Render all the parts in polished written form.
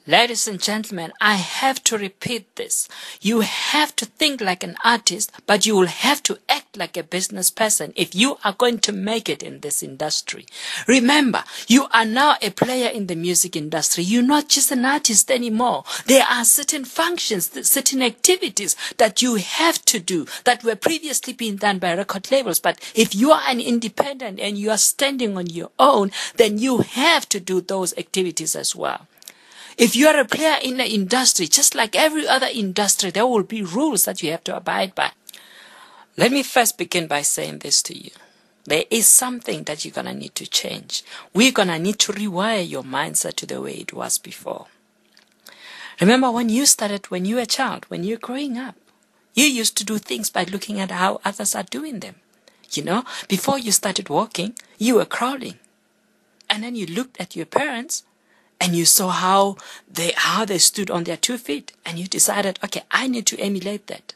Ladies and gentlemen, I have to repeat this. You have to think like an artist, but you will have to act like a business person if you are going to make it in this industry. Remember, you are now a player in the music industry. You're not just an artist anymore. There are certain functions, certain activities that you have to do that were previously being done by record labels. But if you are an independent and you are standing on your own, then you have to do those activities as well. If you are a player in the industry, just like every other industry, there will be rules that you have to abide by. Let me first begin by saying this to you. There is something that you're going to need to change. We're going to need to rewire your mindset to the way it was before. Remember when you started, when you were a child, when you were growing up, you used to do things by looking at how others are doing them. You know, before you started walking, you were crawling. And then you looked at your parents and you saw how they stood on their 2 feet, and you decided, okay, I need to emulate that.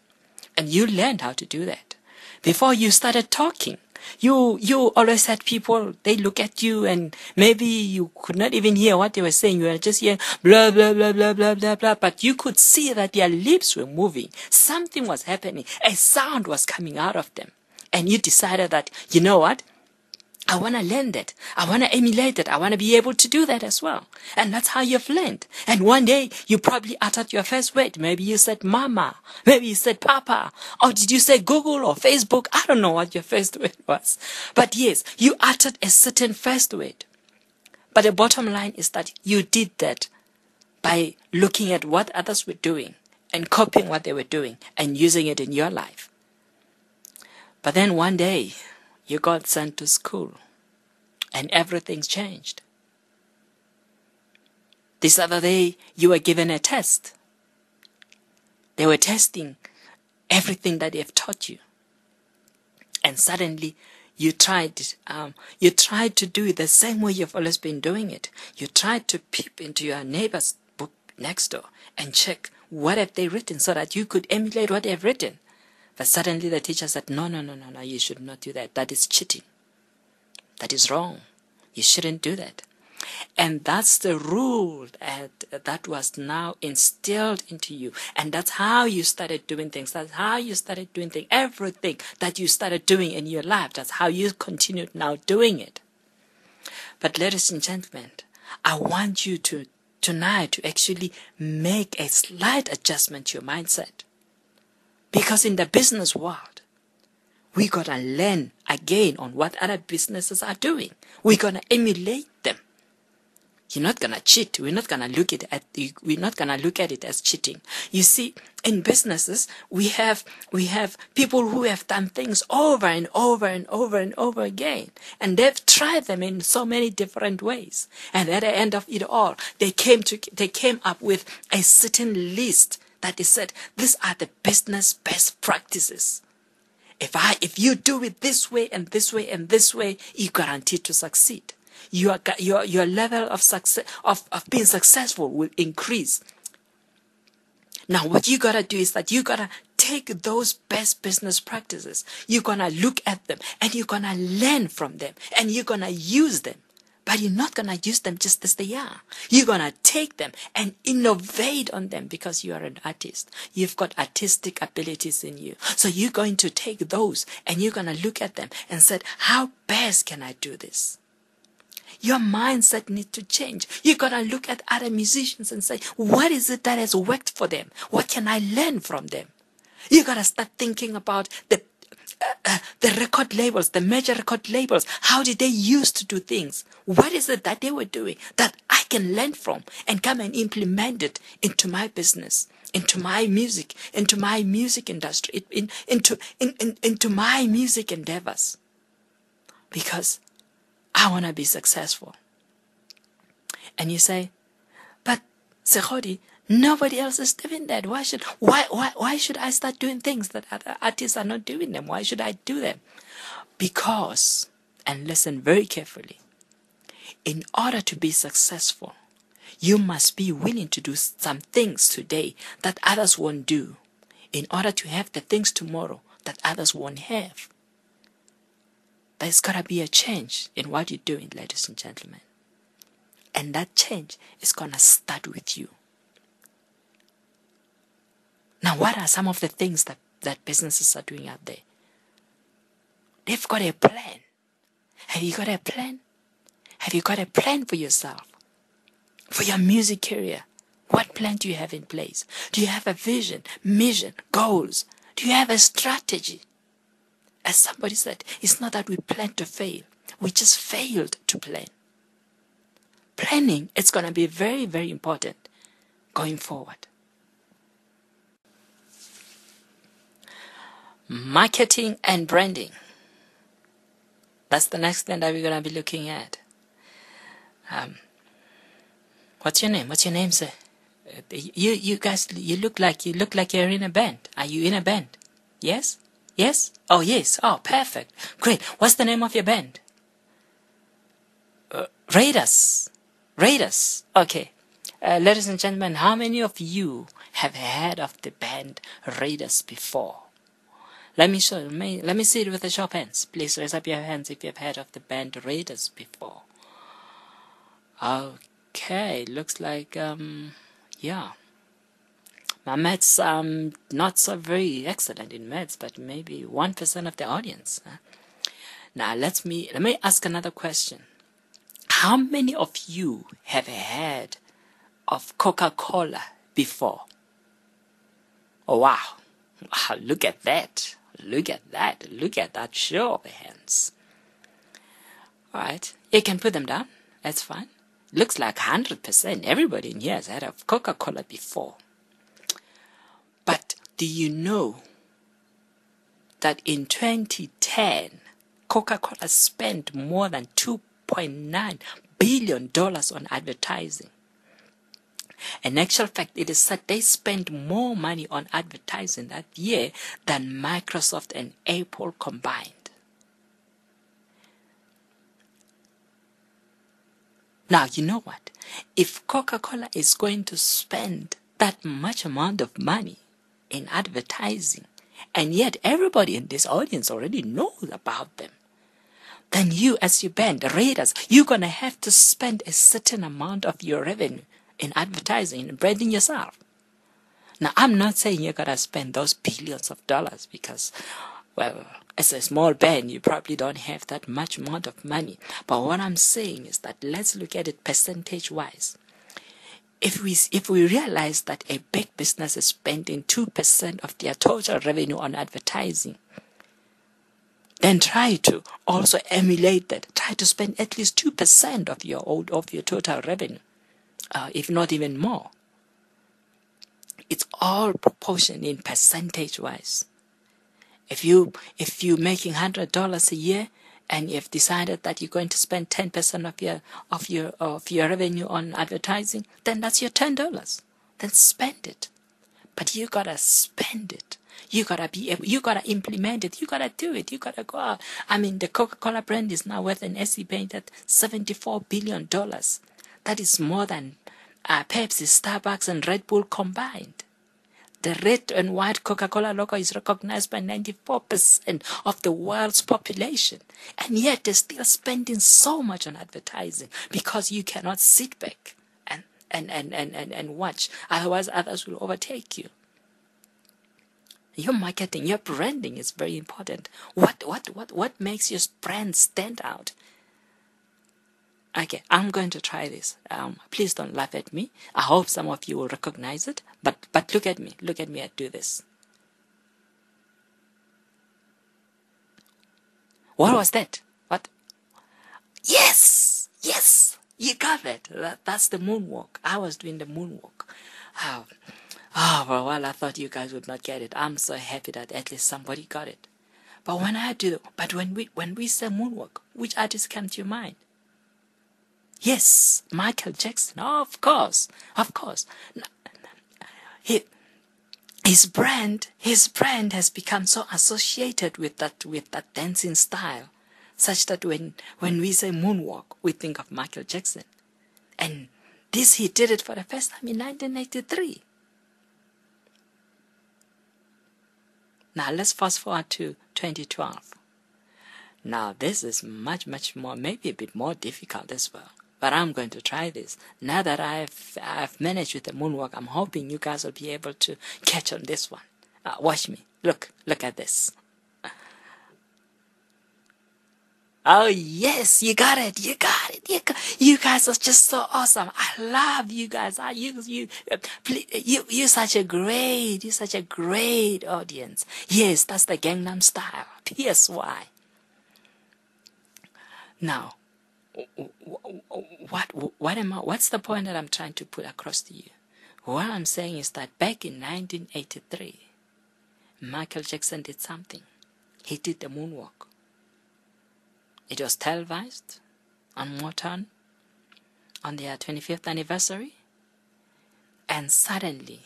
And you learned how to do that. Before you started talking, you always had people, they look at you and maybe you could not even hear what they were saying. You were just hearing blah, blah, blah, blah, blah, blah, blah, but you could see that their lips were moving. Something was happening. A sound was coming out of them. And you decided that, you know what? I want to learn that. I want to emulate it. I want to be able to do that as well. And that's how you've learned. And one day you probably uttered your first word. Maybe you said mama. Maybe you said papa. Or did you say Google or Facebook? I don't know what your first word was. But yes, you uttered a certain first word. But the bottom line is that you did that by looking at what others were doing and copying what they were doing and using it in your life. But then one day, you got sent to school, and everything's changed. This other day, you were given a test. They were testing everything that they've taught you. And suddenly, you tried to do it the same way you've always been doing it. You tried to peep into your neighbor's book next door and check what have they written so that you could emulate what they've written. But suddenly the teacher said, no, you should not do that. That is cheating. That is wrong. You shouldn't do that. And that's the rule that was now instilled into you. And that's how you started doing things. That's how you started doing things. Everything that you started doing in your life, that's how you continued now doing it. But ladies and gentlemen, I want you tonight to actually make a slight adjustment to your mindset. Because in the business world, we're going to learn again on what other businesses are doing. We're going to emulate them. You're not going to cheat. We're not going to look at it as cheating. You see, in businesses, we have people who have done things over and over and over and over again. And they've tried them in so many different ways. And at the end of it all, they came up with a certain list that they said, these are the business best practices. If you do it this way and this way and this way, you're guaranteed to succeed. Your level of success of being successful will increase. Now, what you gotta do is that you gotta take those best business practices. You're gonna look at them and you're gonna learn from them and you're gonna use them. But you're not going to use them just as they are. You're going to take them and innovate on them because you are an artist. You've got artistic abilities in you. So you're going to take those and you're going to look at them and say, how best can I do this? Your mindset needs to change. You're going to look at other musicians and say, what is it that has worked for them? What can I learn from them? You're going to start thinking about the record labels, the major record labels. How did they used to do things? What is it that they were doing that I can learn from and come and implement it into my business, into my music industry, into my music endeavors? Because I want to be successful. And you say, but Segodi, nobody else is doing that. Why should I start doing things that other artists are not doing them? Why should I do them? Because, and listen very carefully, in order to be successful, you must be willing to do some things today that others won't do in order to have the things tomorrow that others won't have. There's got to be a change in what you're doing, ladies and gentlemen. And that change is going to start with you. Now, what are some of the things that businesses are doing out there? They've got a plan. Have you got a plan? Have you got a plan for yourself? For your music career? What plan do you have in place? Do you have a vision, mission, goals? Do you have a strategy? As somebody said, it's not that we plan to fail. We just failed to plan. Planning is going to be very, very important going forward. Marketing and branding. That's the next thing that we're going to be looking at. What's your name? What's your name, sir? You guys, you look like you're in a band. Are you in a band? Yes? Yes? Oh, yes. Oh, perfect. Great. What's the name of your band? Raiders. Raiders. Okay. Ladies and gentlemen, how many of you have heard of the band Raiders before? Let me see it with a show of hands. Please raise up your hands if you've heard of the band Raiders before. Okay, looks like yeah. My maths not so very excellent in maths, but maybe 1% of the audience. Now let me ask another question. How many of you have heard of Coca-Cola before? Oh wow. Wow, look at that. Look at that. Look at that show of hands. Alright, you can put them down. That's fine. Looks like 100%. Everybody in here has heard of Coca-Cola before. But do you know that in 2010, Coca-Cola spent more than $2.9 billion on advertising? In actual fact, it is said they spent more money on advertising that year than Microsoft and Apple combined. Now, you know what? If Coca-Cola is going to spend that much amount of money in advertising, and yet everybody in this audience already knows about them, then you as your band, the Raiders, you're going to have to spend a certain amount of your revenue in advertising and branding yourself. Now, I'm not saying you're going to spend those billions of dollars because, well, as a small band, you probably don't have that much amount of money. But what I'm saying is that let's look at it percentage-wise. If we realize that a big business is spending 2% of their total revenue on advertising, then try to also emulate that. Try to spend at least 2% of your total revenue, if not even more. It's all proportion in percentage-wise. If you're making $100 a year and you've decided that you're going to spend 10% of your revenue on advertising, then that's your $10. Then spend it. But you gotta spend it. You gotta implement it. You gotta do it. You gotta go out. I mean, the Coca-Cola brand is now worth an estimated $74 billion. That is more than Pepsi, Starbucks, and Red Bull combined. The red and white Coca-Cola logo is recognized by 94% of the world's population. And yet they're still spending so much on advertising because you cannot sit back and watch. Otherwise, others will overtake you. Your marketing, your branding is very important. What makes your brand stand out? Okay, I'm going to try this. Please don't laugh at me. I hope some of you will recognize it. But look at me. Look at me. I do this. What was that? What? Yes! Yes! You got it. That's the moonwalk. I was doing the moonwalk. Well, I thought you guys would not get it. I'm so happy that at least somebody got it. But when we say moonwalk, which artist came to your mind? Yes, Michael Jackson. Oh, of course. His brand has become so associated with that dancing style, such that when we say moonwalk, we think of Michael Jackson. And he did it for the first time in 1983. Now let's fast forward to 2012. Now this is much more, maybe a bit more difficult as well. but I'm going to try this. Now that I've managed with the moonwalk, I'm hoping you guys will be able to catch on this one. Watch me. Look at this. Oh yes, you got it. You guys are just so awesome. I love you guys. You're such a great audience. Yes, that's the Gangnam Style. PSY. Now, what's the point that I'm trying to put across to you? What I'm saying is that back in 1983, Michael Jackson did something. He did the moonwalk. It was televised on Motown on their 25th anniversary. And suddenly,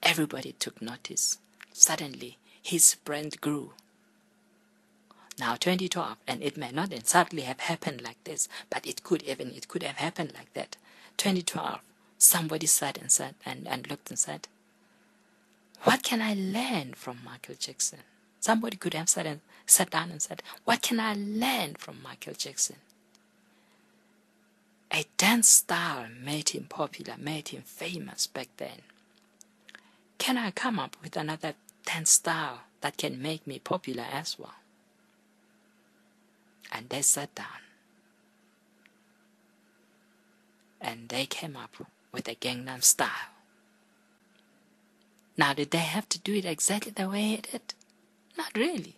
everybody took notice. Suddenly, his brand grew. Now, 2012, and it may not exactly have happened like this, but it could have happened like that. 2012, somebody sat and looked and said, what can I learn from Michael Jackson? Somebody could have sat down and said, what can I learn from Michael Jackson? A dance style made him popular, made him famous back then. Can I come up with another dance style that can make me popular as well? And they sat down. And they came up with the Gangnam Style. Now, did they have to do it exactly the way it did? Not really.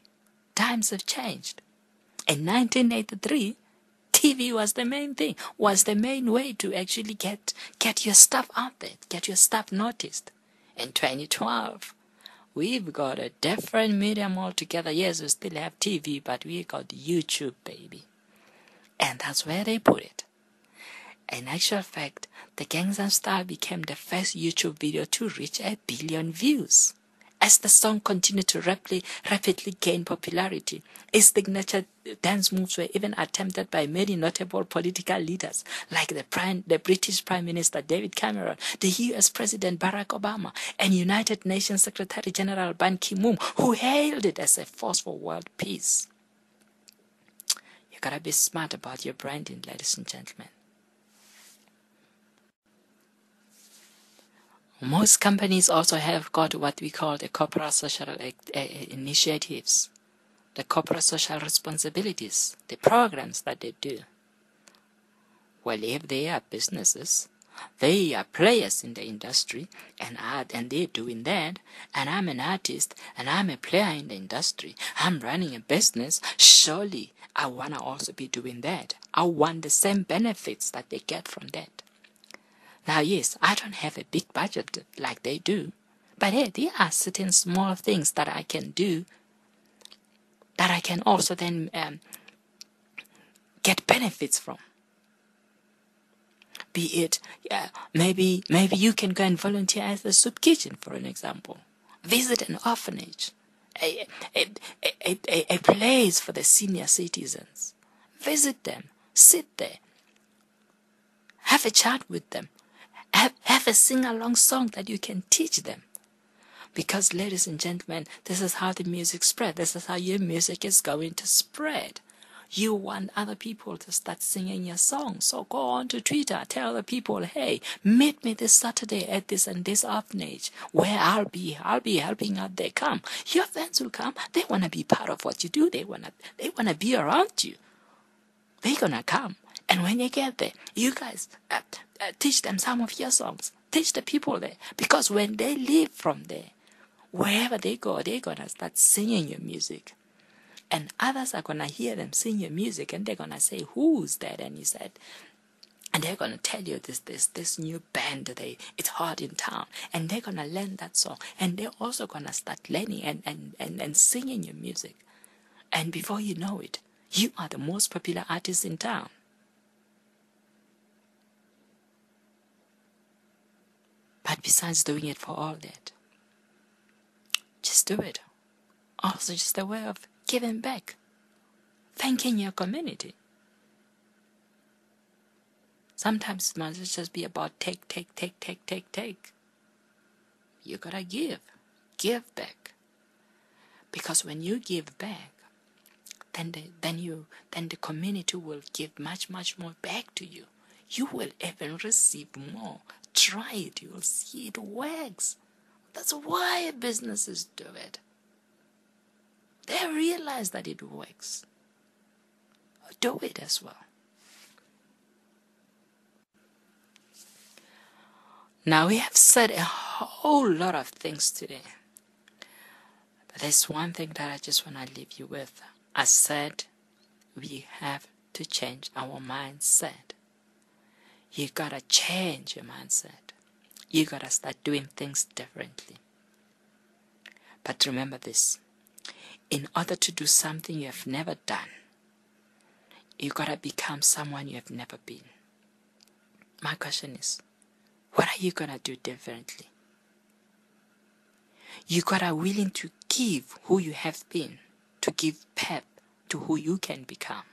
Times have changed. In 1983, TV was the main thing, was the main way to actually get your stuff out there, get your stuff noticed. In 2012, we've got a different medium altogether. Yes, we still have TV, but we got YouTube, baby. And that's where they put it. In actual fact, the Gangnam Style became the first YouTube video to reach 1 billion views. As the song continued to rapidly gain popularity, its signature dance moves were even attempted by many notable political leaders like the British Prime Minister David Cameron, the US President Barack Obama, and United Nations Secretary General Ban Ki-moon, who hailed it as a force for world peace. You gotta be smart about your branding, ladies and gentlemen. Most companies also have got what we call the corporate social initiatives, the corporate social responsibilities, the programs that they do. Well, if they are businesses, they are players in the industry, and they're doing that, and I'm an artist, and I'm a player in the industry, I'm running a business, surely I want to also be doing that. I want the same benefits that they get from that. Now, yes, I don't have a big budget like they do, but hey, there are certain small things that I can do that I can also then get benefits from. Be it, maybe you can go and volunteer as a soup kitchen, for an example. Visit an orphanage, a place for the senior citizens. Visit them, sit there, have a chat with them. Have a sing-along song that you can teach them. Because, ladies and gentlemen, this is how the music spread. This is how your music is going to spread. You want other people to start singing your song. So go on to Twitter. Tell the people, hey, meet me this Saturday at this and this orphanage where I'll be helping out there. Come. Your fans will come. They want to be part of what you do. They want to be around you. They're going to come. And when you get there, you guys teach them some of your songs. Teach the people there. Because when they leave from there, wherever they go, they're going to start singing your music. And others are going to hear them sing your music, and they're going to say, who's that? And you said, and they're going to tell you this new band, it's hot in town. And they're going to learn that song. And they're also going to start learning and singing your music. And before you know it, you are the most popular artist in town. But besides doing it for all that, just do it. Also just a way of giving back, thanking your community. Sometimes it must just be about take. You gotta give back. Because when you give back, then the community will give much more back to you. you will even receive more. Try it, you will see it works. That's why businesses do it. They realize that it works. Do it as well. Now we have said a whole lot of things today. But there's one thing that I just want to leave you with. I said we have to change our mindset. You gotta change your mindset. You gotta start doing things differently. But remember this. In order to do something you have never done, you gotta become someone you have never been. My question is, what are you gonna do differently? You gotta willing to give who you have been, to give pep to who you can become.